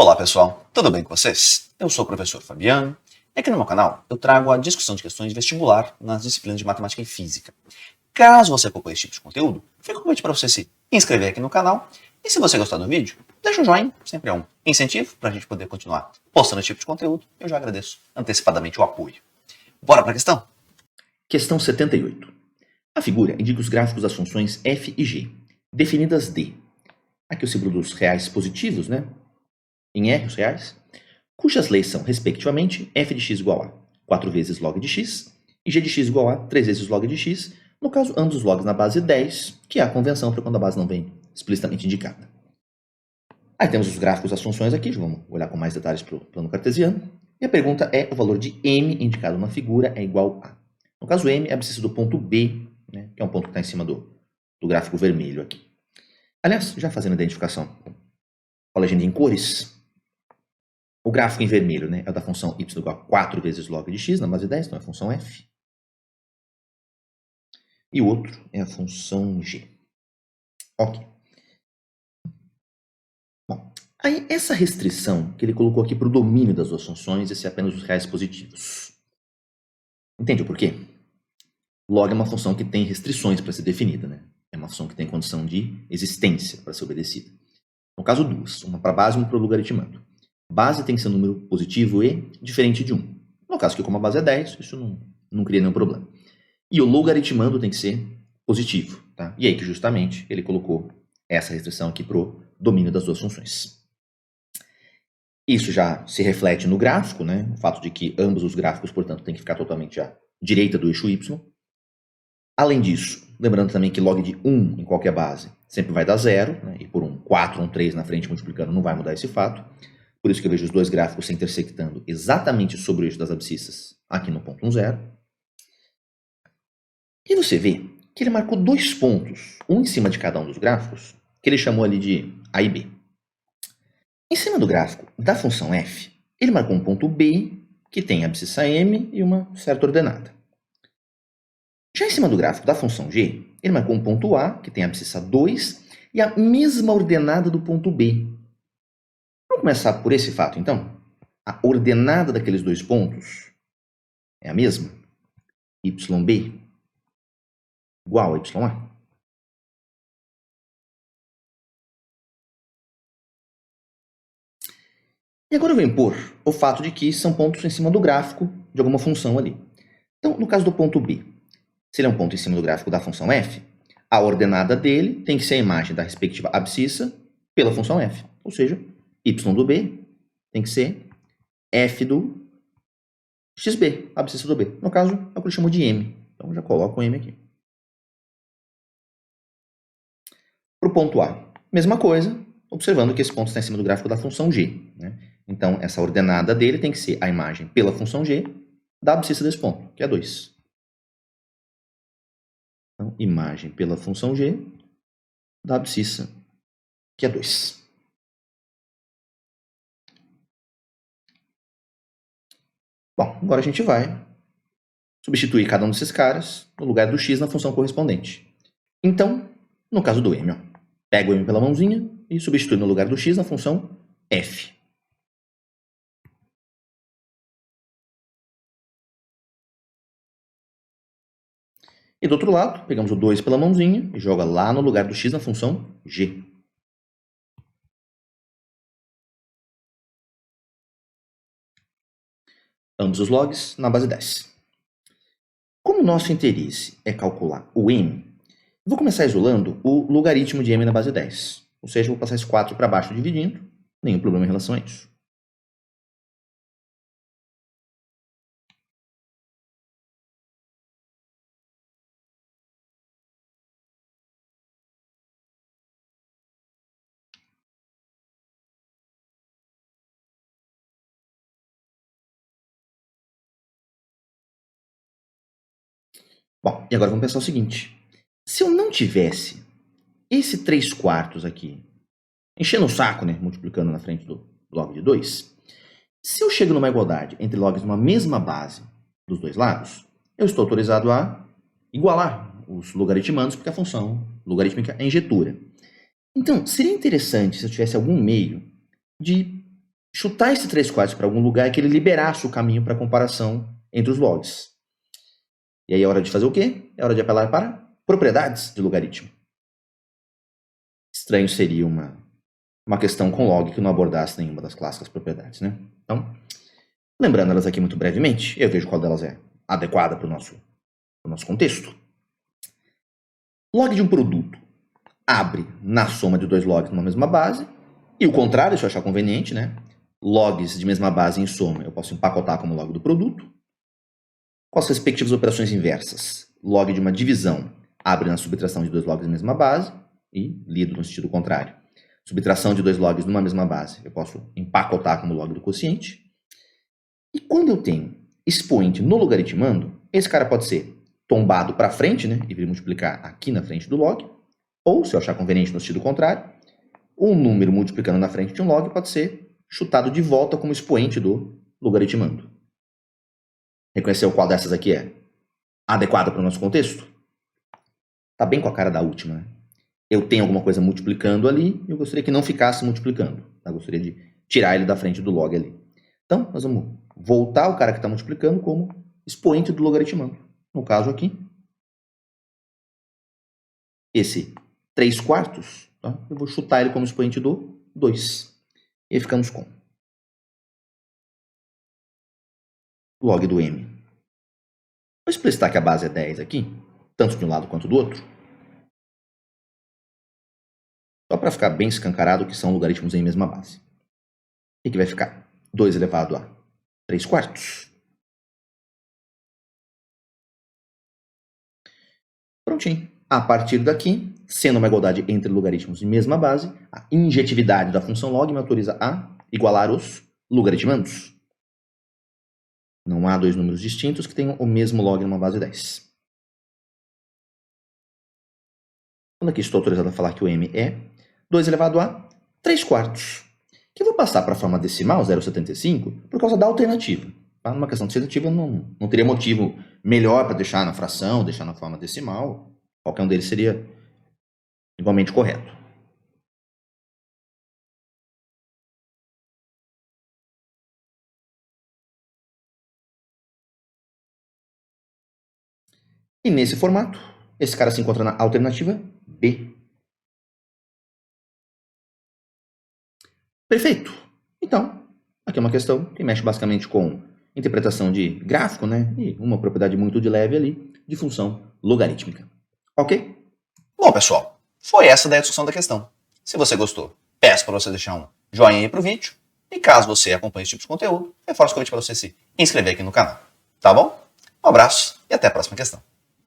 Olá pessoal, tudo bem com vocês? Eu sou o professor Fabiano e aqui no meu canal eu trago a discussão de questões de vestibular nas disciplinas de matemática e física. Caso você acompanhe esse tipo de conteúdo, fica o convite para você se inscrever aqui no canal e se você gostar do vídeo, deixa um joinha, sempre é um incentivo para a gente poder continuar postando esse tipo de conteúdo. Eu já agradeço antecipadamente o apoio. Bora para a questão? Questão 78. A figura indica os gráficos das funções f e g, definidas de, aqui o símbolo dos reais positivos, né? Em R, os reais, cujas leis são, respectivamente, f de x igual a 4 vezes log de x e g de x igual a 3 vezes log de x, no caso, ambos os logs na base 10, que é a convenção para quando a base não vem explicitamente indicada. Aí temos os gráficos das funções aqui, vamos olhar com mais detalhes para o plano cartesiano. E a pergunta é, o valor de m indicado na figura é igual a... No caso, m é a abscissa do ponto B, né, que é um ponto que está em cima do gráfico vermelho aqui. Aliás, já fazendo a identificação com a legenda em cores, o gráfico em vermelho, né, é o da função y igual a 4 vezes log de x na base 10, então é a função f. E o outro é a função g. Ok. Bom, aí essa restrição que ele colocou aqui para o domínio das duas funções, esse é apenas os reais positivos. Entende o porquê? Log é uma função que tem restrições para ser definida, né? É uma função que tem condição de existência para ser obedecida. No caso, duas. Uma para base e uma para o logaritmando. Base tem que ser um número positivo e diferente de 1. No caso que como a base é 10, isso não cria nenhum problema. E o logaritmando tem que ser positivo. Tá? E aí que justamente ele colocou essa restrição aqui para o domínio das duas funções. Isso já se reflete no gráfico, né? O fato de que ambos os gráficos, portanto, têm que ficar totalmente à direita do eixo y. Além disso, lembrando também que log de 1 em qualquer base sempre vai dar 0, né? E por um 4 ou um 3 na frente multiplicando não vai mudar esse fato. Por isso que eu vejo os dois gráficos se intersectando exatamente sobre o eixo das abscissas aqui no ponto 1, 0. E você vê que ele marcou dois pontos, um em cima de cada um dos gráficos, que ele chamou ali de A e B. Em cima do gráfico da função f, ele marcou um ponto B, que tem a abscissa m e uma certa ordenada. Já em cima do gráfico da função g, ele marcou um ponto A, que tem a abscissa 2, e a mesma ordenada do ponto B. Vamos começar por esse fato, então? A ordenada daqueles dois pontos é a mesma? yb igual a ya. E agora eu vou impor o fato de que são pontos em cima do gráfico de alguma função ali. Então, no caso do ponto B, se ele é um ponto em cima do gráfico da função f, a ordenada dele tem que ser a imagem da respectiva abscissa pela função f. Ou seja, y do b tem que ser f do xb, a abscissa do b. No caso, é o que ele chamou de m. Então, eu já coloco o m aqui. Para o ponto A, mesma coisa, observando que esse ponto está em cima do gráfico da função g. Né? Então, essa ordenada dele tem que ser a imagem pela função g da abscissa desse ponto, que é 2. Então, imagem pela função g da abscissa, que é 2. Bom, agora a gente vai substituir cada um desses caras no lugar do x na função correspondente. Então, no caso do m, pego o m pela mãozinha e substituo no lugar do x na função f. E do outro lado, pegamos o 2 pela mãozinha e joga lá no lugar do x na função g. Ambos os logs na base 10. Como o nosso interesse é calcular o m, vou começar isolando o logaritmo de m na base 10. Ou seja, vou passar esse 4 para baixo dividindo, nenhum problema em relação a isso. Bom, e agora vamos pensar o seguinte. Se eu não tivesse esse 3/4 aqui, enchendo o saco, né, multiplicando na frente do log de 2, se eu chego numa igualdade entre logs de uma mesma base dos dois lados, eu estou autorizado a igualar os logaritmandos, porque a função logarítmica é injetura. Então, seria interessante se eu tivesse algum meio de chutar esse 3/4 para algum lugar é que ele liberasse o caminho para comparação entre os logs. E aí é hora de fazer o quê? É hora de apelar para propriedades de logaritmo. Estranho seria uma questão com log que não abordasse nenhuma das clássicas propriedades, né? Então, lembrando elas aqui muito brevemente, eu vejo qual delas é adequada para o nosso contexto. Log de um produto abre na soma de dois logs numa mesma base, e o contrário, se eu achar conveniente, né? Logs de mesma base em soma, eu posso empacotar como log do produto. Com as respectivas operações inversas, log de uma divisão abre na subtração de dois logs na mesma base, e lido no sentido contrário. Subtração de dois logs numa mesma base, eu posso empacotar como log do quociente. E quando eu tenho expoente no logaritmando, esse cara pode ser tombado para frente, né, e vir multiplicar aqui na frente do log, ou, se eu achar conveniente no sentido contrário, um número multiplicando na frente de um log pode ser chutado de volta como expoente do logaritmando. Reconheceu qual dessas aqui é adequada para o nosso contexto? Tá bem com a cara da última, né? Eu tenho alguma coisa multiplicando ali e eu gostaria que não ficasse multiplicando. Eu gostaria de tirar ele da frente do log ali. Então, nós vamos voltar o cara que está multiplicando como expoente do logaritmando. No caso aqui, esse 3/4, tá? Eu vou chutar ele como expoente do 2. E aí ficamos com log do m. Vou explicitar que a base é 10 aqui, tanto de um lado quanto do outro. Só para ficar bem escancarado que são logaritmos em mesma base. E que vai ficar 2 elevado a 3/4. Prontinho. A partir daqui, sendo uma igualdade entre logaritmos de mesma base, a injetividade da função log me autoriza a igualar os logaritmandos. Não há dois números distintos que tenham o mesmo log numa base 10. Quando aqui estou autorizado a falar que o m é 2 elevado a 3/4. Que eu vou passar para a forma decimal, 0,75, por causa da alternativa. Tá? Numa questão decidativa, não teria motivo melhor para deixar na fração, deixar na forma decimal. Qualquer um deles seria igualmente correto. E nesse formato, esse cara se encontra na alternativa B. Perfeito. Então, aqui é uma questão que mexe basicamente com interpretação de gráfico, né? E uma propriedade muito de leve ali, de função logarítmica. Ok? Bom, pessoal, foi essa daí a discussão da questão. Se você gostou, peço para você deixar um joinha aí pro vídeo. E caso você acompanhe esse tipo de conteúdo, reforço o convite para você se inscrever aqui no canal. Tá bom? Um abraço e até a próxima questão.